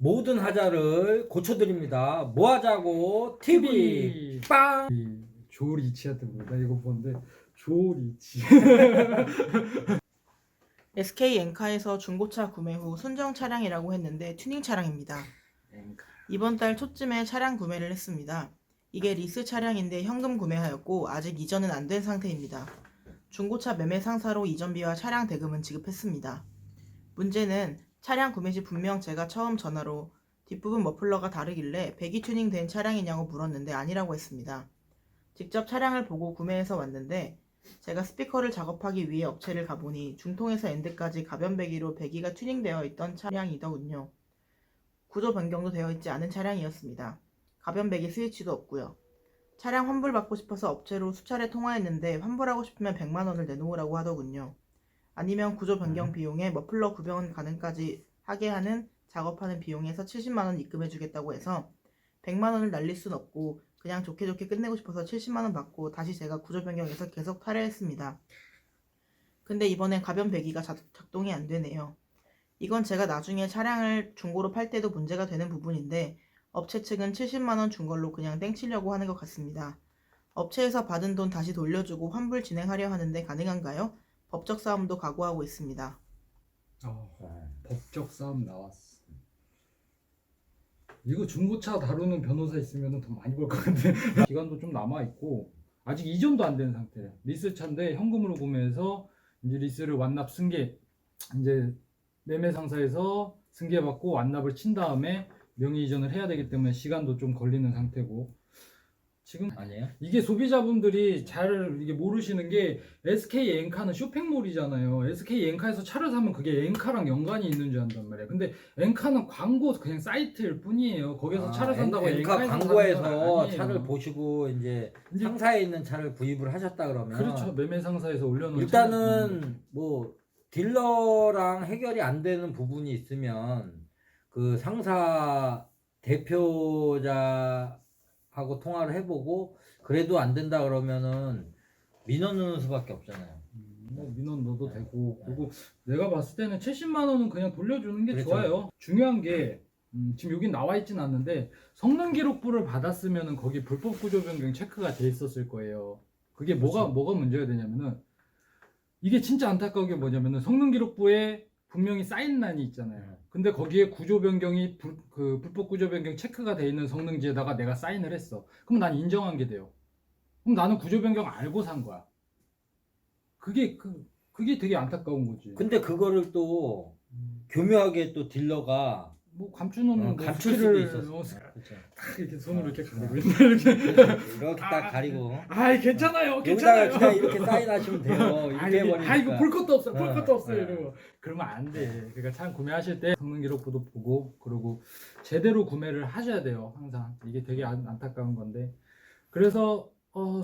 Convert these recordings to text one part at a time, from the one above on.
모든 하자를 고쳐드립니다. 뭐 하자고 TV 빵. 조리치한테 나 이거 보는데 조리치. SK 엔카에서 중고차 구매 후 순정 차량이라고 했는데 튜닝 차량입니다. 이번 달 초쯤에 차량 구매를 했습니다. 이게 리스 차량인데 현금 구매하였고 아직 이전은 안 된 상태입니다. 중고차 매매 상사로 이전비와 차량 대금은 지급했습니다. 문제는 차량 구매 시 분명 제가 처음 전화로 뒷부분 머플러가 다르길래 배기 튜닝된 차량이냐고 물었는데 아니라고 했습니다. 직접 차량을 보고 구매해서 왔는데 제가 스피커를 작업하기 위해 업체를 가보니 중통에서 엔드까지 가변 배기로 배기가 튜닝되어 있던 차량이더군요. 구조 변경도 되어 있지 않은 차량이었습니다. 가변 배기 스위치도 없고요. 차량 환불 받고 싶어서 업체로 수차례 통화했는데 환불하고 싶으면 100만 원을 내놓으라고 하더군요. 아니면 구조 변경 비용에 머플러 구변 가능까지 하게 하는 작업하는 비용에서 70만 원 입금해 주겠다고 해서 100만 원을 날릴 순 없고 그냥 좋게 끝내고 싶어서 70만 원 받고 다시 제가 구조 변경해서 계속 타려했습니다. 근데 이번엔 가변 배기가 작동이 안 되네요. 이건 제가 나중에 차량을 중고로 팔 때도 문제가 되는 부분인데 업체 측은 70만 원 준 걸로 그냥 땡치려고 하는 것 같습니다. 업체에서 받은 돈 다시 돌려주고 환불 진행하려 하는데 가능한가요? 법적 싸움도 각오하고 있습니다. 법적 싸움 나왔어. 이거 중고차 다루는 변호사 있으면 더 많이 벌 것 같은데. 기간도 좀 남아 있고 아직 이전도 안 된 상태래. 리스 차인데 현금으로 구매해서 이제 리스를 완납 승계, 이제 매매 상사에서 승계받고 완납을 친 다음에 명의 이전을 해야 되기 때문에 시간도 좀 걸리는 상태고. 지금 아니에요? 이게 소비자분들이 잘 이게 모르시는 게 SK 엔카는 쇼핑몰이잖아요. SK 엔카에서 차를 사면 그게 엔카랑 연관이 있는 줄 안단 말이야. 근데 엔카는 광고 그냥 사이트일 뿐이에요. 거기서 차를 산다고 엔카 엔카에서 광고에서 사는 건 아니에요. 차를 보시고 이제 상사에 있는 차를 구입을 하셨다 그러면 그렇죠. 매매 상사에서 올려놓은 일단은 뭐 딜러랑 해결이 안 되는 부분이 있으면 그 상사 대표자하고 통화를 해보고 그래도 안 된다 그러면은 민원 넣는 수밖에 없잖아요. 뭐 민원 넣어도 되고. 그리고 내가 봤을 때는 70만 원은 그냥 돌려주는 게 그렇죠. 좋아요. 중요한 게 지금 여긴 나와 있진 않는데 성능 기록부를 받았으면은 거기 불법 구조 변경 체크가 돼 있었을 거예요. 그게 뭐가 문제가 되냐면은 이게 진짜 안타까운 게 뭐냐면은 성능 기록부에 분명히 사인란이 있잖아요. 근데 거기에 구조 변경이 불법 구조 변경 체크가 돼 있는 성능지에다가 내가 사인을 했어. 그럼 난 인정한 게 돼요. 그럼 나는 구조 변경 알고 산 거야. 그게 되게 안타까운 거지. 근데 그거를 또 교묘하게 또 딜러가 뭐 감추는 감출 수도 있었어. 딱 이렇게 손으로 이렇게 가리고 어. 있네 이렇게. 이렇게 딱 가리고 아이 괜찮아요, 여기다가 괜찮아요. 그냥 이렇게 사인하시면 돼요. 이렇게 해버리니까. 이거 볼 것도 없어, 볼 것도 없어요. 네. 이러고 그러면 안 돼. 그러니까 차 구매하실 때 성능 기록부도 보고 그리고 제대로 구매를 하셔야 돼요. 항상 이게 되게 안타까운 건데. 그래서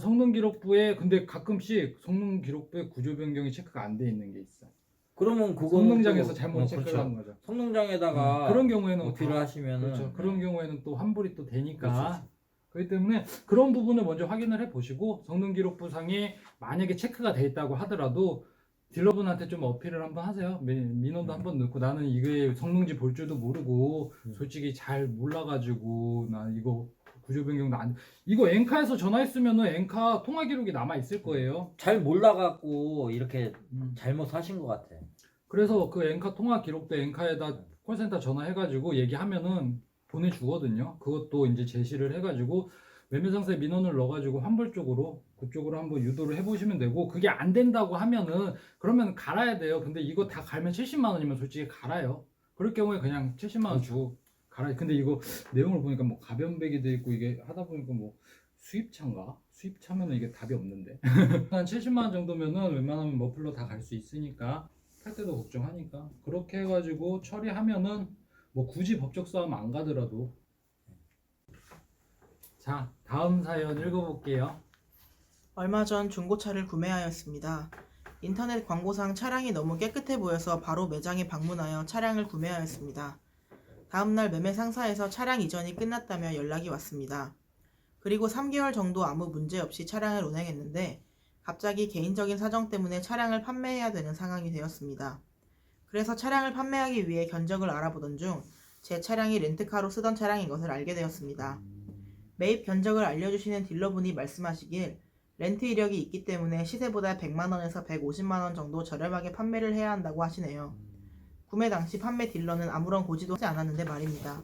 성능 기록부에 근데 가끔씩 성능 기록부에 구조 변경이 체크가 안 돼 있는 게 있어. 그러면 그거 성능장에서 잘못 체크를 그렇죠. 한 거죠. 성능장에다가 그런 경우에는 어필을 하시면은 그렇죠. 그런 경우에는 또 환불이 또 되니까. 그렇죠. 그렇기 때문에 그런 부분을 먼저 확인을 해 보시고 성능 기록부상에 만약에 체크가 돼 있다고 하더라도 딜러분한테 좀 어필을 한번 하세요. 민원도 한번 넣고 나는 이게 성능지 볼 줄도 모르고 솔직히 잘 몰라가지고 나 이거 구조 변경도 안 이거 엔카에서 전화했으면은 엔카 통화 기록이 남아 있을 거예요. 잘 몰라갖고 이렇게 잘못 하신 것 같아. 그래서 그 엔카 통화 기록도 엔카에다 콜센터 전화해가지고 얘기하면은 보내주거든요. 그것도 이제 제시를 해가지고 매매상사에 민원을 넣어가지고 환불 쪽으로 그쪽으로 한번 유도를 해보시면 되고 그게 안 된다고 하면은 그러면 갈아야 돼요. 근데 이거 다 갈면 70만 원이면 솔직히 갈아요. 그럴 경우에 그냥 70만 원 주고 갈아요. 근데 이거 내용을 보니까 뭐 가변배기 돼 있고 이게 하다 보니까 뭐 수입차인가? 수입차면은 이게 답이 없는데 한 70만 원 정도면은 웬만하면 머플러 다 갈 수 있으니까 팔 때도 걱정하니까 그렇게 해가지고 처리하면은 뭐 굳이 법적 싸움 안 가더라도. 자, 다음 사연 읽어볼게요. 얼마 전 중고차를 구매하였습니다. 인터넷 광고상 차량이 너무 깨끗해 보여서 바로 매장에 방문하여 차량을 구매하였습니다. 다음날 매매 상사에서 차량 이전이 끝났다며 연락이 왔습니다. 그리고 3개월 정도 아무 문제 없이 차량을 운행했는데 갑자기 개인적인 사정 때문에 차량을 판매해야 되는 상황이 되었습니다. 그래서 차량을 판매하기 위해 견적을 알아보던 중 제 차량이 렌트카로 쓰던 차량인 것을 알게 되었습니다. 매입 견적을 알려주시는 딜러분이 말씀하시길 렌트 이력이 있기 때문에 시세보다 100만원에서 150만원 정도 저렴하게 판매를 해야 한다고 하시네요. 구매 당시 판매 딜러는 아무런 고지도 하지 않았는데 말입니다.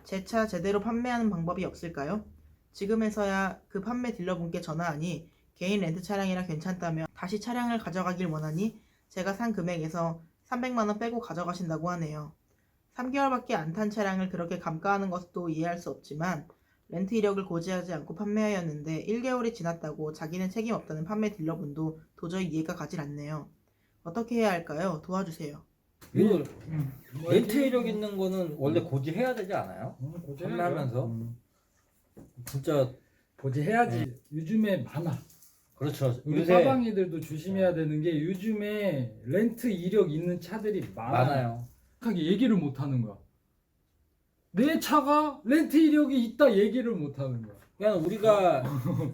제 차 제대로 판매하는 방법이 없을까요? 지금에서야 그 판매 딜러분께 전화하니 개인 렌트 차량이라 괜찮다며 다시 차량을 가져가길 원하니 제가 산 금액에서 300만원 빼고 가져가신다고 하네요. 3개월밖에 안 탄 차량을 그렇게 감가하는 것도 이해할 수 없지만 렌트 이력을 고지하지 않고 판매하였는데 1개월이 지났다고 자기는 책임 없다는 판매 딜러분도 도저히 이해가 가질 않네요. 어떻게 해야 할까요? 도와주세요. 이거 렌트 이력 있는 거는 원래 고지해야 되지 않아요? 고지해야죠. 판매하면서 진짜 고지해야지. 요즘에 많아. 그렇죠. 우리 요새 빠방이들도 조심해야 되는 게 요즘에 렌트 이력 있는 차들이 많아요. 하게 얘기를 못 하는 거야. 내 차가 렌트 이력이 있다 얘기를 못 하는 거야. 그냥 우리가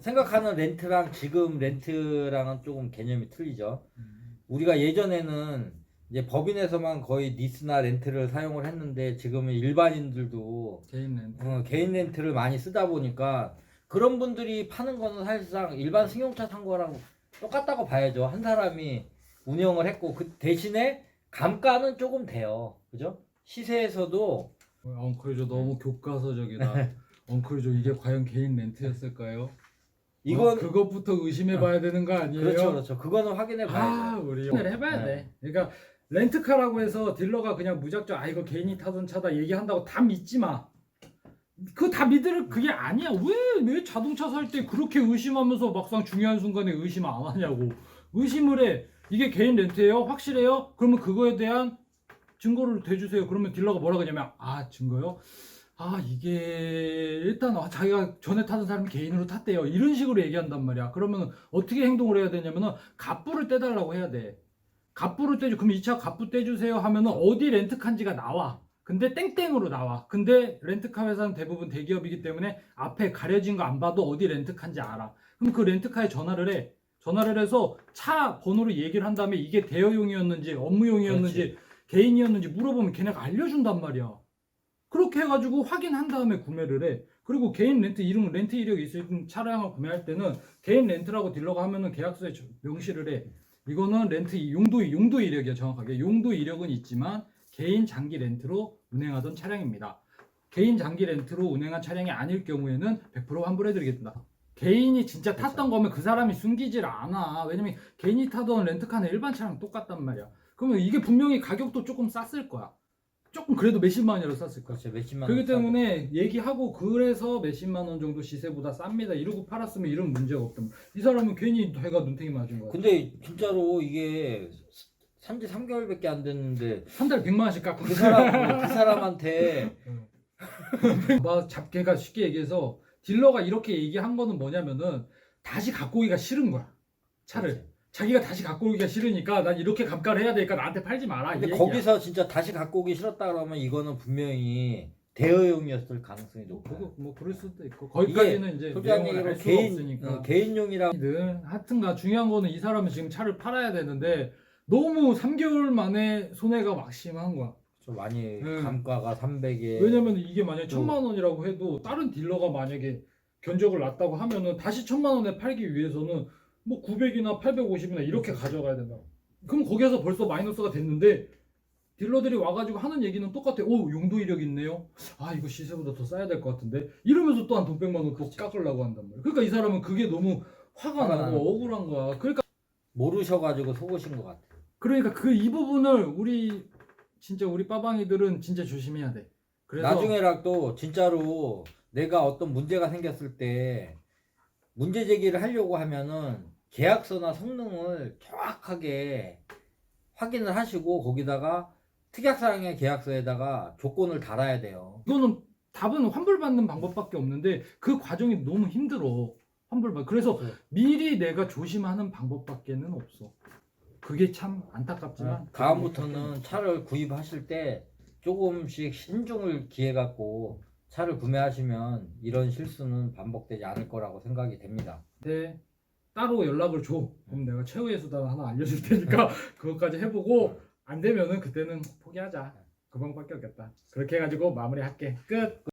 생각하는 렌트랑 지금 렌트랑은 조금 개념이 틀리죠. 우리가 예전에는 이제 법인에서만 거의 리스나 렌트를 사용을 했는데 지금은 일반인들도 개인 렌트. 개인 렌트를 많이 쓰다 보니까 그런 분들이 파는 거는 사실상 일반 승용차 산 거랑 똑같다고 봐야죠. 한 사람이 운영을 했고 그 대신에 감가는 조금 돼요. 그죠? 시세에서도 엉클조 너무 교과서적이다. 엉클조 이게 과연 개인 렌트였을까요? 이건 그것부터 의심해봐야 되는 거 아니에요? 그렇죠, 그렇죠. 그거는 확인해 봐야죠. 우리 확인을 해봐야 돼. 그러니까 렌트카라고 해서 딜러가 그냥 무작정 이거 개인이 타던 차다 얘기한다고 다 믿지 마. 그거 다 믿을 그게 아니야. 왜 자동차 살 때 그렇게 의심하면서 막상 중요한 순간에 의심 안 하냐고. 의심을 해. 이게 개인 렌트예요? 확실해요? 그러면 그거에 대한 증거를 대주세요. 그러면 딜러가 뭐라 그러냐면 증거요? 이게 일단 자기가 전에 타던 사람이 개인으로 탔대요. 이런 식으로 얘기한단 말이야. 그러면 어떻게 행동을 해야 되냐면은 갑부를 떼달라고 해야 돼. 갑부를 떼주. 그럼 이 차 갑부 떼주세요 하면은 어디 렌트카인지가 나와. 근데 땡땡으로 나와. 근데 렌트카 회사는 대부분 대기업이기 때문에 앞에 가려진 거 안 봐도 어디 렌트카인지 알아. 그럼 그 렌트카에 전화를 해. 전화를 해서 차 번호를 얘기를 한 다음에 이게 대여용이었는지 업무용이었는지 그렇지. 개인이었는지 물어보면 걔네가 알려준단 말이야. 그렇게 해가지고 확인한 다음에 구매를 해. 그리고 개인 렌트 이름 렌트 이력이 있는 차량을 구매할 때는 개인 렌트라고 딜러가 하면은 계약서에 명시를 해. 이거는 렌트 용도 이력이야. 정확하게 용도 이력은 있지만 개인 장기 렌트로 운행하던 차량입니다. 개인 장기 렌트로 운행한 차량이 아닐 경우에는 100% 환불해드리겠습니다. 개인이 진짜 탔던 거면 그 사람이 숨기질 않아. 왜냐면 개인이 타던 렌트카는 일반 차랑 똑같단 말이야. 그러면 이게 분명히 가격도 조금 쌌을 거야. 조금 그래도 몇십만 원이라도 쌌을 거야. 그렇죠. 몇십만 그렇기 원 때문에 얘기하고 그래서 몇십만 원 정도 시세보다 쌉니다. 이러고 팔았으면 이런 문제가 없단 말이야. 이 사람은 괜히 해가 눈탱이 맞은 거야. 근데 진짜로 이게 산지 3개월밖에 안 됐는데 한 달에 100만 원씩 깎고 그 사람한테 잡개가 쉽게 얘기해서 딜러가 이렇게 얘기한 거는 뭐냐면은 다시 갖고 오기가 싫은 거야. 차를. 그렇지. 자기가 다시 갖고 오기가 싫으니까 난 이렇게 감가를 해야 되니까 나한테 팔지 마라. 근데 이 얘기야. 거기서 진짜 다시 갖고 오기 싫었다 그러면 이거는 분명히 대여용이었을 가능성이 높아요. 뭐 그럴 수도 있고 거기까지는 이제 솔직한 내용을 얘기로 알 수가 없으니까. 개인용이라 하여튼가 중요한 거는 이 사람은 지금 차를 팔아야 되는데 너무 3개월 만에 손해가 막 심한 거야. 좀 많이 네. 감가가 300에 왜냐면 이게 만약에 1000만 원이라고 해도 다른 딜러가 만약에 견적을 놨다고 하면은 다시 1000만 원에 팔기 위해서는 뭐 900이나 850이나 이렇게 가져가야 된다. 그럼 거기에서 벌써 마이너스가 됐는데 딜러들이 와가지고 하는 얘기는 똑같아. 용도 이력 있네요. 이거 시세보다 더 싸야 될 것 같은데 이러면서 또 한 돈 100만 원 더 깎으려고 한단 말이야. 그러니까 이 사람은 그게 너무 화가 나고 억울한 거야. 그러니까 모르셔가지고 속으신 것 같아요. 이 부분을 우리 빠방이들은 진짜 조심해야 돼. 그래서 나중에라도 진짜로 내가 어떤 문제가 생겼을 때 문제 제기를 하려고 하면은 계약서나 성능을 정확하게 확인을 하시고 거기다가 특약사항의 계약서에다가 조건을 달아야 돼요. 이거는 답은 환불받는 방법밖에 없는데 그 과정이 너무 힘들어. 환불받. 그래서 미리 내가 조심하는 방법밖에는 없어. 그게 참 안타깝지만 다음부터는 차를 구입하실 때 조금씩 신중을 기해 갖고 차를 구매하시면 이런 실수는 반복되지 않을 거라고 생각이 됩니다. 네, 따로 연락을 줘. 그럼 내가 최후의 수단 하나 알려줄 테니까 그것까지 해보고 안 되면은 그때는 포기하자. 그 방법밖에 없겠다. 그렇게 해가지고 마무리할게. 끝.